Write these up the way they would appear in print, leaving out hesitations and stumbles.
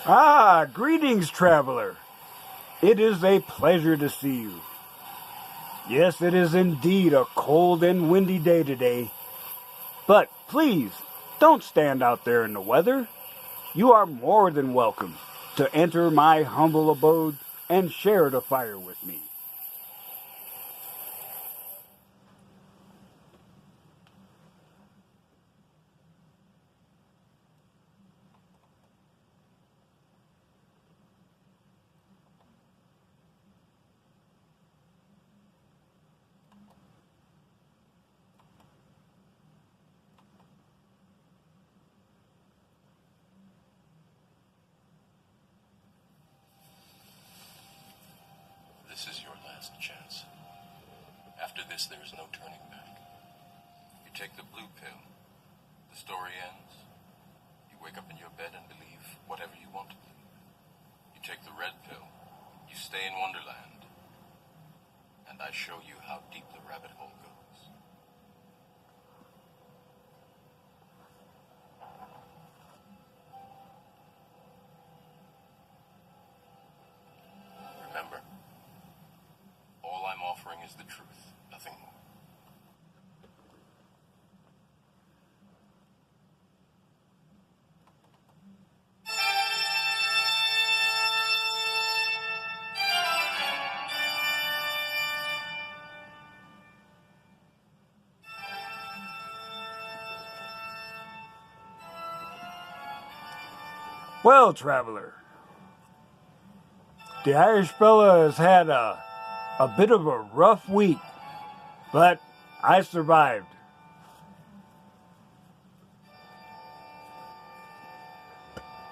Ah, greetings, traveler. It is a pleasure to see you. Yes, it is indeed a cold and windy day today. But please, don't stand out there in the weather. You are more than welcome to enter my humble abode and share the fire with me. This is your last chance. After this, there is no turning back. You take the blue pill, the story ends. You wake up in your bed and believe whatever you want to believe. You take the red pill, you stay in Wonderland, and I show you how deep the rabbit hole goes. Remember, all I'm offering is the truth, nothing more. Well, traveler, the Irish fella has had a bit of a rough week, but I survived.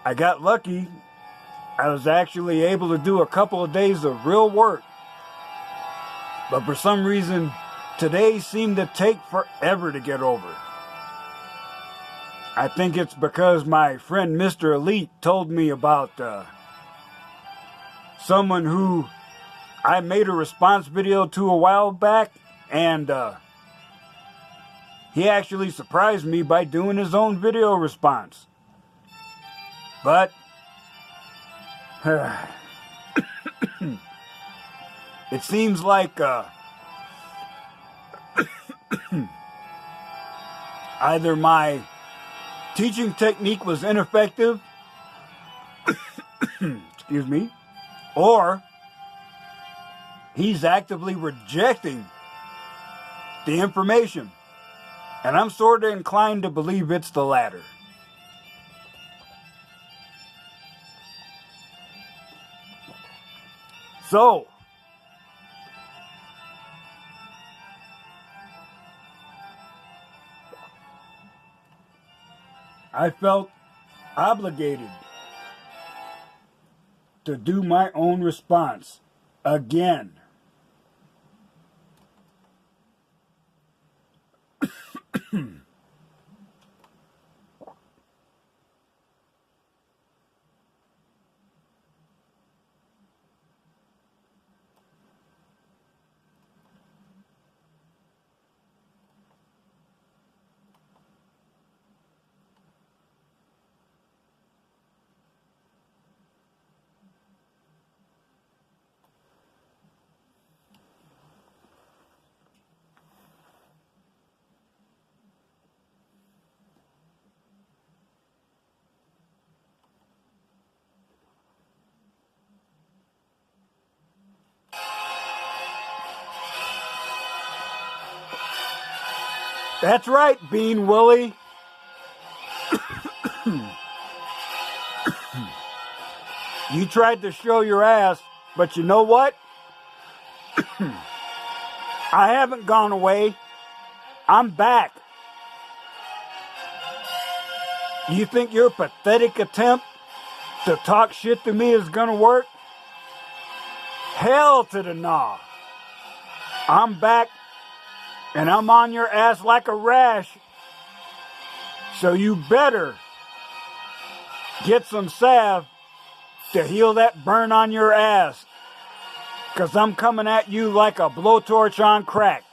I got lucky. I was actually able to do a couple of days of real work. But for some reason, today seemed to take forever to get over. I think it's because my friend Mr. Elite told me about someone who I made a response video to a while back, and he actually surprised me by doing his own video response. But it seems like either my teaching technique was ineffective, excuse me, or he's actively rejecting the information. And I'm sort of inclined to believe it's the latter. So, I felt obligated to do my own response again. That's right, Bean Willie. You tried to show your ass, but you know what? I haven't gone away. I'm back. You think your pathetic attempt to talk shit to me is gonna work? Hell to the nah. I'm back, and I'm on your ass like a rash. So you better get some salve to heal that burn on your ass. 'Cause I'm coming at you like a blowtorch on crack.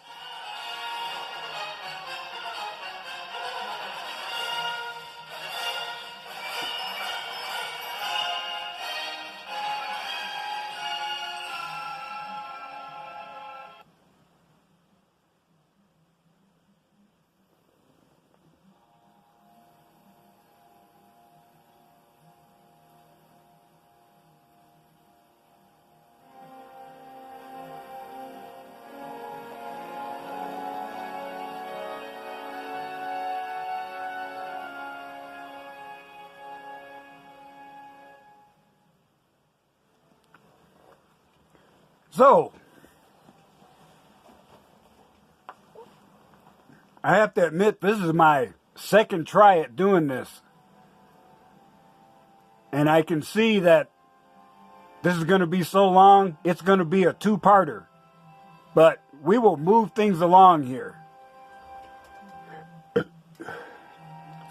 So, I have to admit, this is my second try at doing this. And I can see that this is going to be so long, it's going to be a two-parter. But we will move things along here.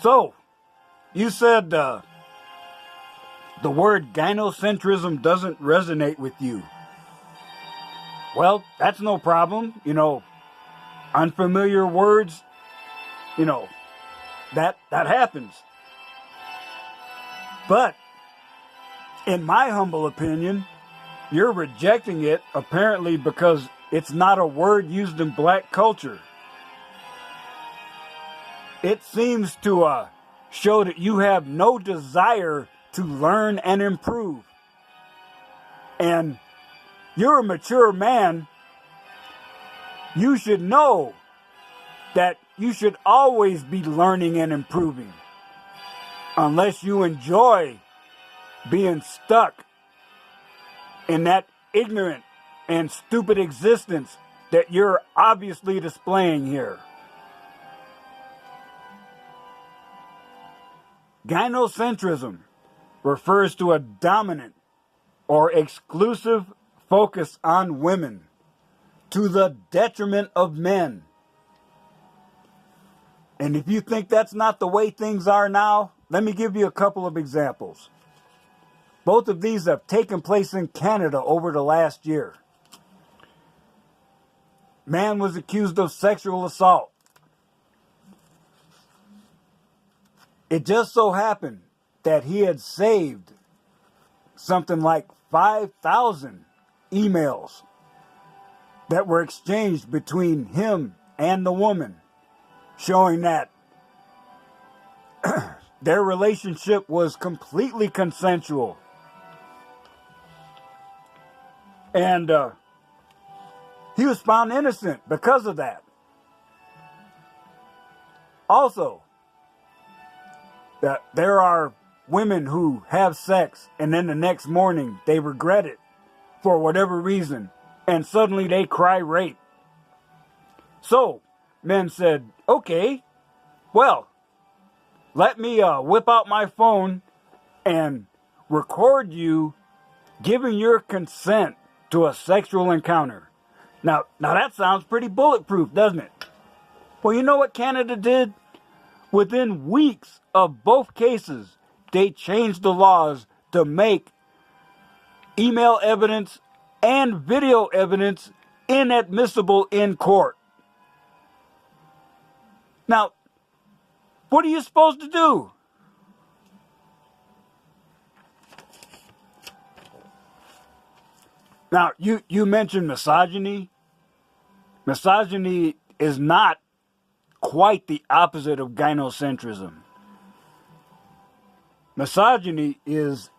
So, you said the word gynocentrism doesn't resonate with you. Well, that's no problem. Unfamiliar words, that happens. But, in my humble opinion, you're rejecting it apparently because it's not a word used in black culture. It seems to show that you have no desire to learn and improve. And you're a mature man. You should know that you should always be learning and improving. Unless you enjoy being stuck in that ignorant and stupid existence that you're obviously displaying here. Gynocentrism refers to a dominant or exclusive focus on women to the detriment of men. And if you think that's not the way things are now, let me give you a couple of examples. Both of these have taken place in Canada over the last year. Man was accused of sexual assault. It just so happened that he had saved something like 5,000 emails that were exchanged between him and the woman, showing that their relationship was completely consensual. And he was found innocent because of that. Also, that there are women who have sex and then the next morning they regret it for whatever reason, and suddenly they cry rape. So, men said, okay, well, let me whip out my phone and record you giving your consent to a sexual encounter. Now that sounds pretty bulletproof, doesn't it? Well, you know what Canada did? Within weeks of both cases, they changed the laws to make email evidence and video evidence inadmissible in court. Now, what are you supposed to do? Now, you mentioned misogyny. Misogyny is not quite the opposite of gynocentrism. Misogyny is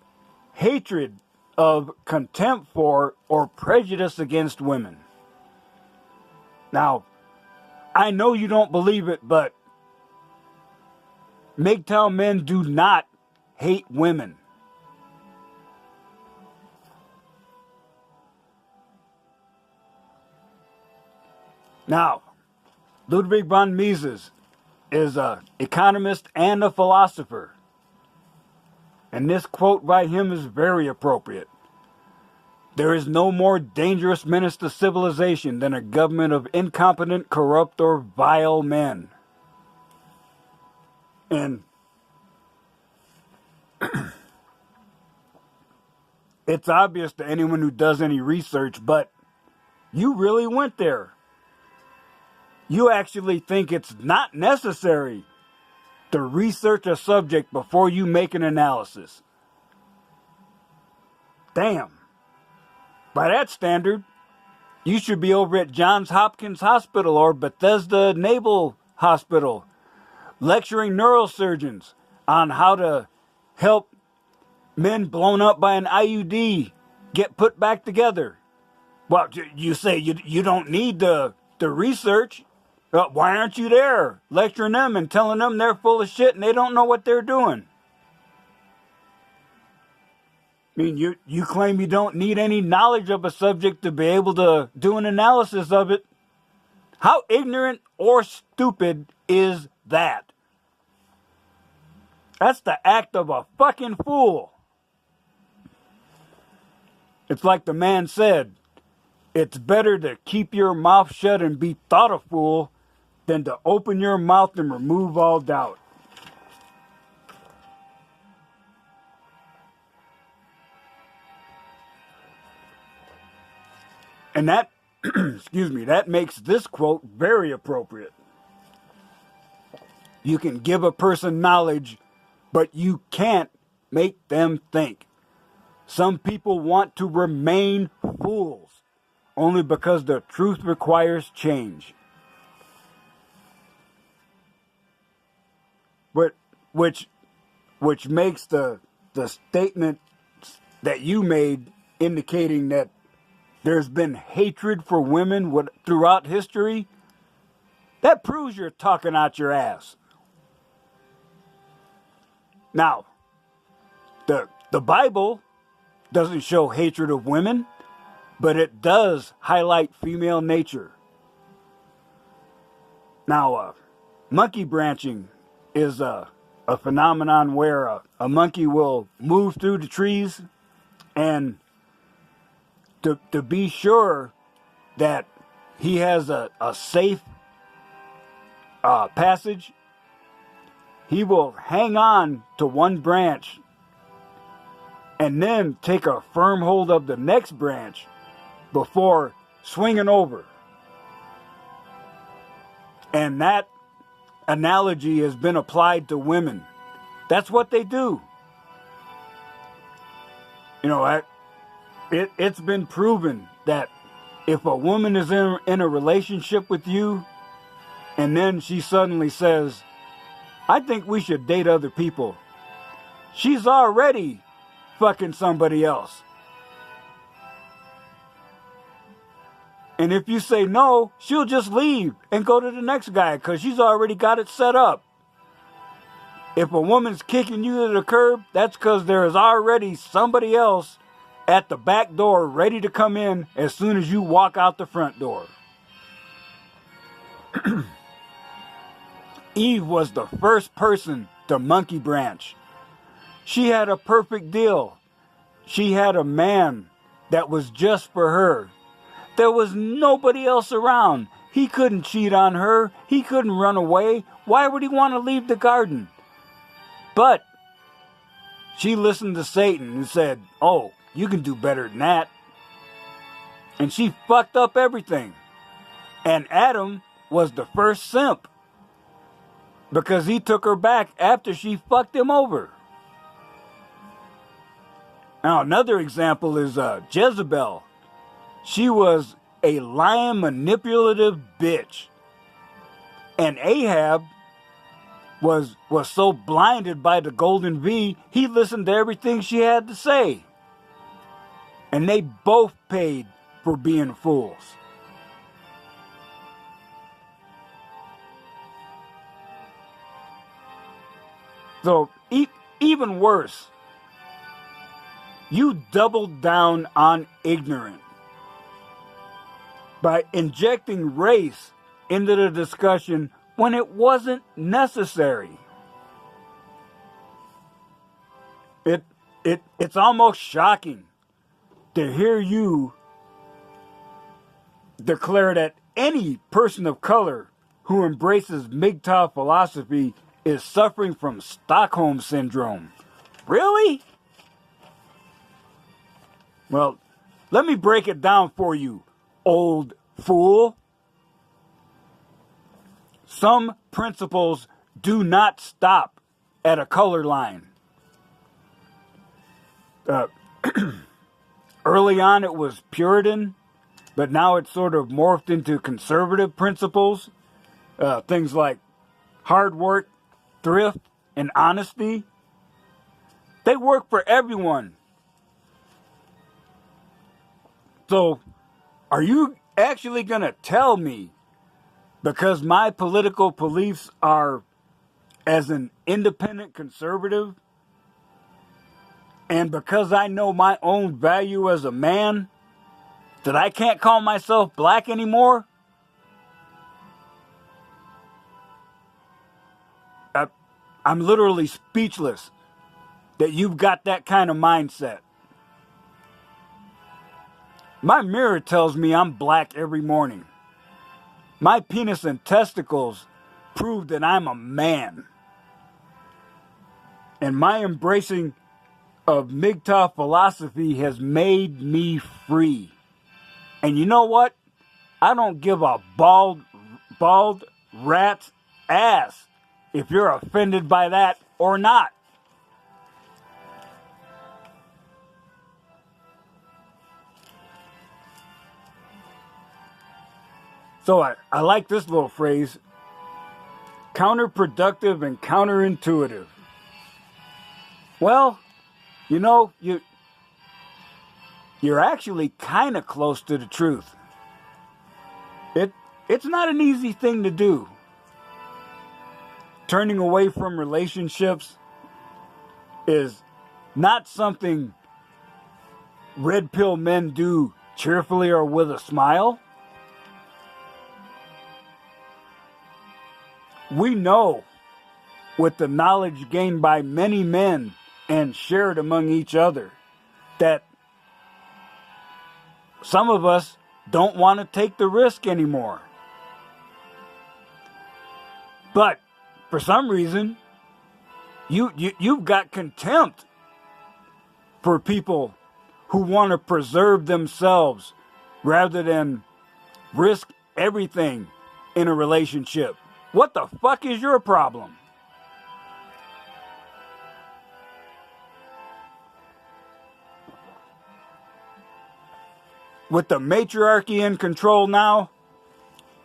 hatred of, contempt for, or prejudice against women. Now, I know you don't believe it, but MGTOW men do not hate women. Now, Ludwig von Mises is an economist and a philosopher. And this quote by him is very appropriate. There is no more dangerous menace to civilization than a government of incompetent, corrupt, or vile men. And it's obvious to anyone who does any research, but you really went there. You actually think it's not necessary to research a subject before you make an analysis. Damn. By that standard, you should be over at Johns Hopkins Hospital or Bethesda Naval Hospital lecturing neurosurgeons on how to help men blown up by an IUD get put back together. Well, you say you don't need the research. Why aren't you there lecturing them and telling them they're full of shit and they don't know what they're doing? I mean, you claim you don't need any knowledge of a subject to be able to do an analysis of it. How ignorant or stupid is that? That's the act of a fucking fool. It's like the man said, it's better to keep your mouth shut and be thought a fool than to open your mouth and remove all doubt. And that, excuse me, that makes this quote very appropriate. You can give a person knowledge, but you can't make them think. Some people want to remain fools only because the truth requires change. But which makes the statement that you made indicating that there's been hatred for women throughout history, that proves you're talking out your ass. Now, the Bible doesn't show hatred of women, but it does highlight female nature. Now, monkey branching is a phenomenon where a monkey will move through the trees, and to be sure that he has a safe passage, he will hang on to one branch and then take a firm hold of the next branch before swinging over. And that analogy has been applied to women. That's what they do. You know, it's been proven that if a woman is in a relationship with you and then she suddenly says, I think we should date other people, she's already fucking somebody else. And if you say no, she'll just leave and go to the next guy because she's already got it set up. If a woman's kicking you to the curb, that's because there is already somebody else at the back door ready to come in as soon as you walk out the front door. Eve was the first person to monkey branch. She had a perfect deal. She had a man that was just for her. There was nobody else around. He couldn't cheat on her. He couldn't run away. Why would he want to leave the garden? But she listened to Satan and said, oh, you can do better than that. And she fucked up everything. And Adam was the first simp because he took her back after she fucked him over. Now, another example is Jezebel. She was a lying, manipulative bitch. And Ahab was so blinded by the golden V, he listened to everything she had to say. And they both paid for being fools. So, even worse, you doubled down on ignorance by injecting race into the discussion when it wasn't necessary. It's almost shocking to hear you declare that any person of color who embraces MGTOW philosophy is suffering from Stockholm Syndrome. Really? Well, let me break it down for you, old fool. Some principles do not stop at a color line. Early on it was Puritan, but now it's sort of morphed into conservative principles. Things like hard work, thrift, and honesty. They work for everyone. So, are you actually going to tell me, because my political beliefs are as an independent conservative, And because I know my own value as a man, that I can't call myself black anymore? I'm literally speechless that you've got that kind of mindset. My mirror tells me I'm black every morning. My penis and testicles prove that I'm a man. And my embracing of MGTOW philosophy has made me free. And you know what? I don't give a bald rat's ass if you're offended by that or not. So I like this little phrase, counterproductive and counterintuitive. Well, you know, you're actually kind of close to the truth. It's not an easy thing to do. Turning away from relationships is not something red pill men do cheerfully or with a smile. We know, with the knowledge gained by many men and shared among each other, that some of us don't want to take the risk anymore. But for some reason, you've got contempt for people who want to preserve themselves rather than risk everything in a relationship. What the fuck is your problem? With the matriarchy in control now,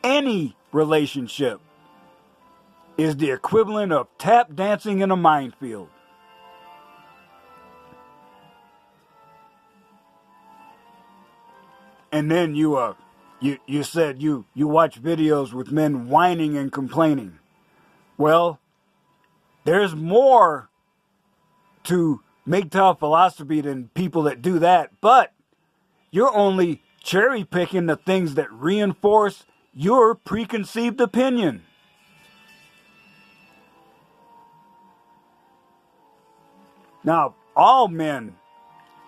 any relationship is the equivalent of tap dancing in a minefield. And then you said you watch videos with men whining and complaining. Well, there's more to MGTOW philosophy than people that do that, but you're only cherry picking the things that reinforce your preconceived opinion. Now, all men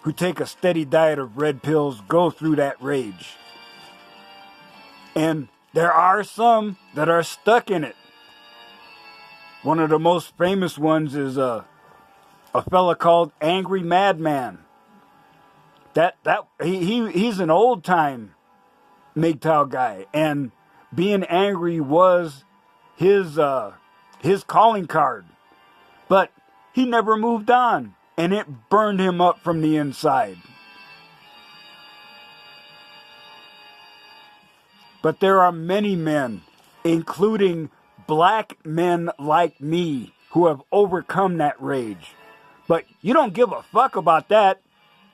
who take a steady diet of red pills go through that rage. And there are some that are stuck in it. One of the most famous ones is a fella called Angry Madman. He's an old time MGTOW guy, and being angry was his calling card. But he never moved on, and it burned him up from the inside. But there are many men, including black men like me, who have overcome that rage. But you don't give a fuck about that.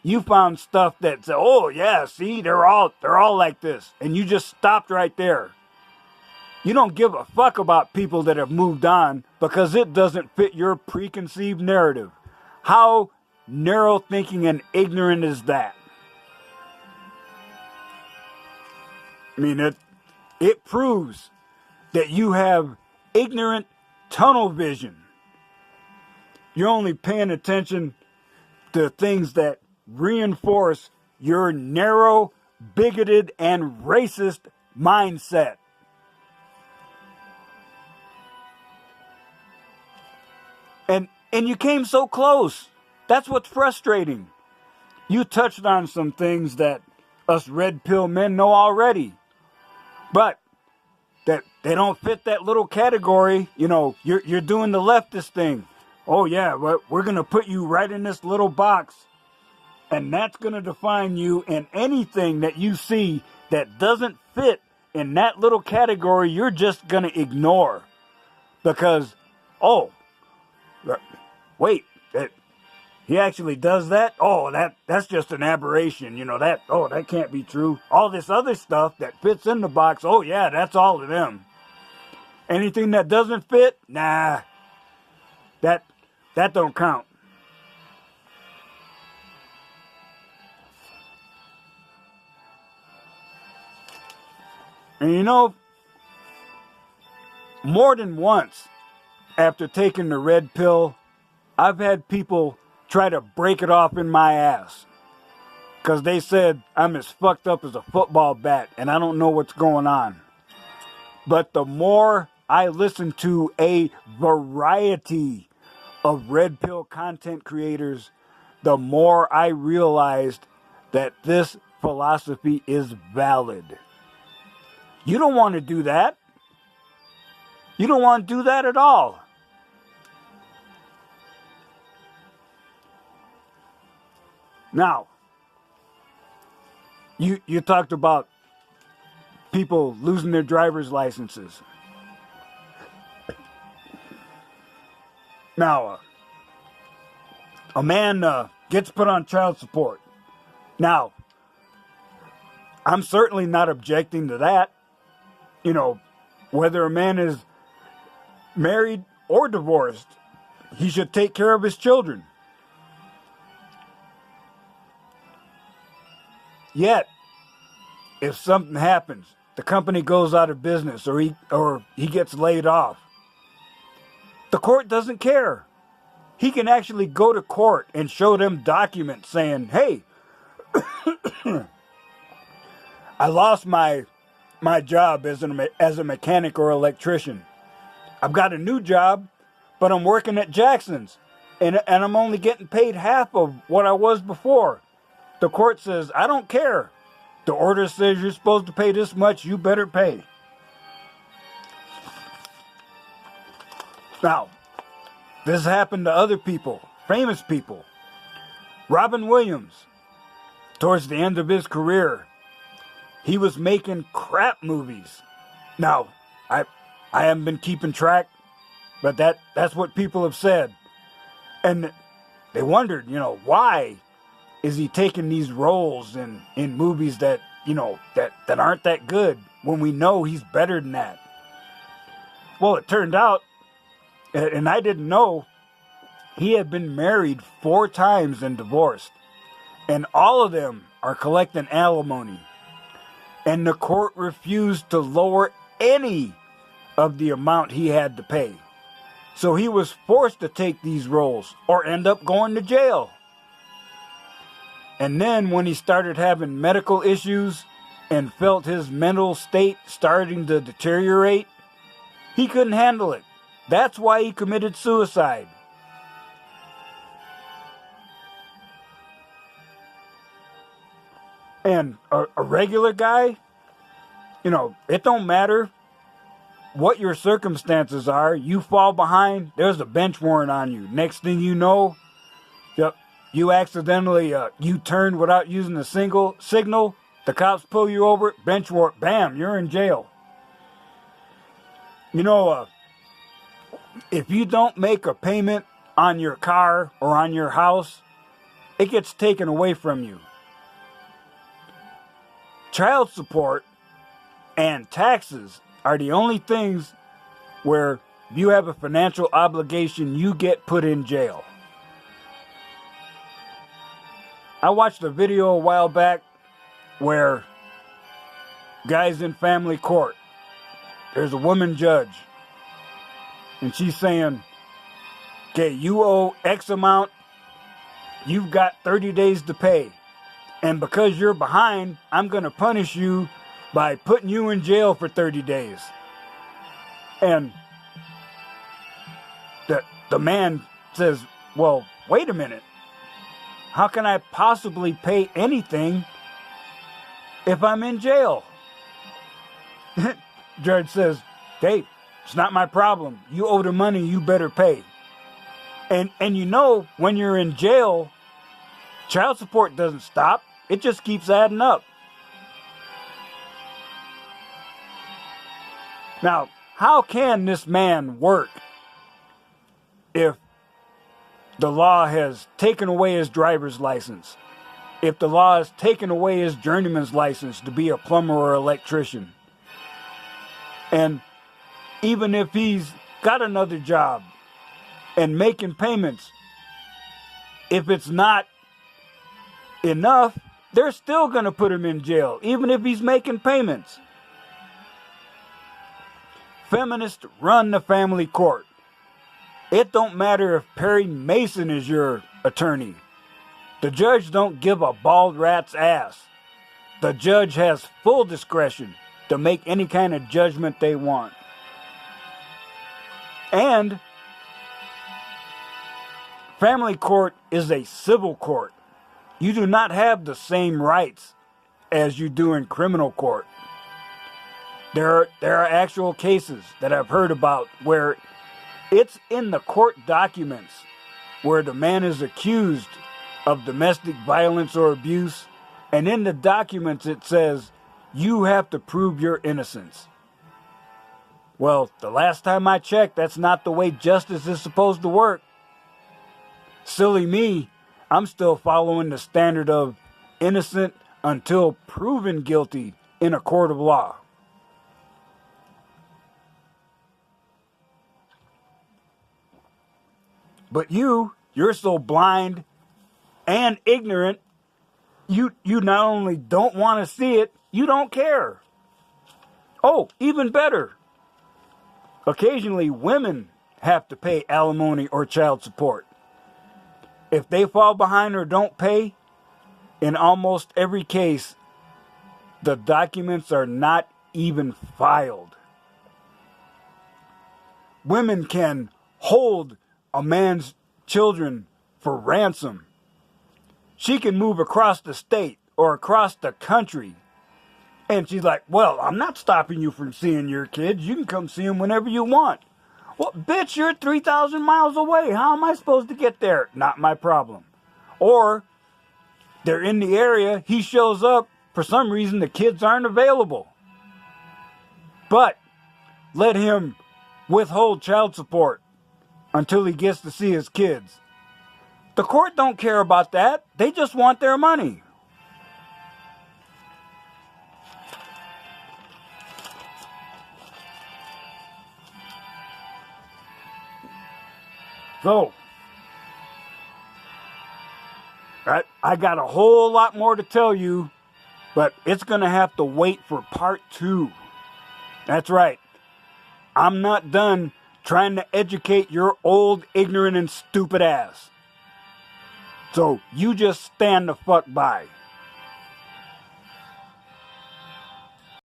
You found stuff that said, oh yeah, see, they're all like this. And you just stopped right there. You don't give a fuck about people that have moved on because it doesn't fit your preconceived narrative. How narrow thinking and ignorant is that? I mean, it proves that you have ignorant tunnel vision. You're only paying attention to things that reinforce your narrow, bigoted, and racist mindset. And you came so close. That's what's frustrating. You touched on some things that us red pill men know already. But that they don't fit that little category. You know, you're doing the leftist thing. Oh yeah, we're going to put you right in this little box. And that's going to define you, and anything that you see that doesn't fit in that little category, you're just going to ignore. Because, oh, wait, he actually does that? Oh, that's just an aberration. You know, that can't be true. All this other stuff that fits in the box, oh yeah, that's all of them. Anything that doesn't fit, nah, that don't count. And you know, more than once after taking the red pill, I've had people try to break it off in my ass. Because they said I'm as fucked up as a football bat and I don't know what's going on. But the more I listen to a variety of red pill content creators, the more I realized that this philosophy is valid. You don't want to do that. You don't want to do that at all. Now, you talked about people losing their driver's licenses. Now, a man gets put on child support. Now, I'm certainly not objecting to that. You know, whether a man is married or divorced, he should take care of his children. Yet, if something happens, the company goes out of business or he gets laid off, the court doesn't care. He can actually go to court and show them documents saying, hey, I lost my job as a mechanic or electrician. I've got a new job, but I'm working at Jackson's, and I'm only getting paid half of what I was before. The court says, I don't care. The order says you're supposed to pay this much, you better pay. Now, this happened to other people, famous people. Robin Williams, towards the end of his career, he was making crap movies. Now, I haven't been keeping track, but that's what people have said. And they wondered, why is he taking these roles in movies that, that aren't that good when we know he's better than that? Well, it turned out, and I didn't know, he had been married 4 times and divorced. And all of them are collecting alimony. And the court refused to lower any of the amount he had to pay. So he was forced to take these roles or end up going to jail. And then when he started having medical issues and felt his mental state starting to deteriorate, he couldn't handle it. That's why he committed suicide. And a regular guy, it don't matter what your circumstances are. You fall behind, there's a bench warrant on you. Next thing you know, you accidentally U-turned without using a single signal. The cops pull you over, bench warrant, bam, you're in jail. If you don't make a payment on your car or on your house, it gets taken away from you. Child support and taxes are the only things where if you have a financial obligation, you get put in jail. I watched a video a while back where guys in family court, there's a woman judge, and she's saying, okay, you owe X amount, you've got 30 days to pay. And because you're behind, I'm going to punish you by putting you in jail for 30 days. And the man says, well, wait a minute. How can I possibly pay anything if I'm in jail? Judge says, hey, it's not my problem. You owe the money, you better pay. And when you're in jail, child support doesn't stop. It just keeps adding up. Now, how can this man work if the law has taken away his driver's license? If the law has taken away his journeyman's license to be a plumber or electrician? And even if he's got another job and making payments, if it's not enough, they're still going to put him in jail, even if he's making payments. Feminists run the family court. It don't matter if Perry Mason is your attorney. The judge don't give a bald rat's ass. The judge has full discretion to make any kind of judgment they want. And family court is a civil court. You do not have the same rights as you do in criminal court. There are actual cases that I've heard about where it's in the court documents where the man is accused of domestic violence or abuse, and in the documents it says you have to prove your innocence. Well, the last time I checked, that's not the way justice is supposed to work. Silly me, I'm still following the standard of innocent until proven guilty in a court of law. But you're so blind and ignorant, you not only don't want to see it, you don't care. Oh, even better. Occasionally, women have to pay alimony or child support. If they fall behind or don't pay, in almost every case, the documents are not even filed. Women can hold a man's children for ransom. She can move across the state or across the country. And she's like, well, I'm not stopping you from seeing your kids. You can come see them whenever you want. Well, bitch, you're 3,000 miles away. How am I supposed to get there? Not my problem. Or they're in the area. He shows up. For some reason, the kids aren't available. But let him withhold child support until he gets to see his kids. The court don't care about that. They just want their money. So, I got a whole lot more to tell you, but it's going to have to wait for part 2. That's right. I'm not done trying to educate your old, ignorant, and stupid ass. So you just stand the fuck by.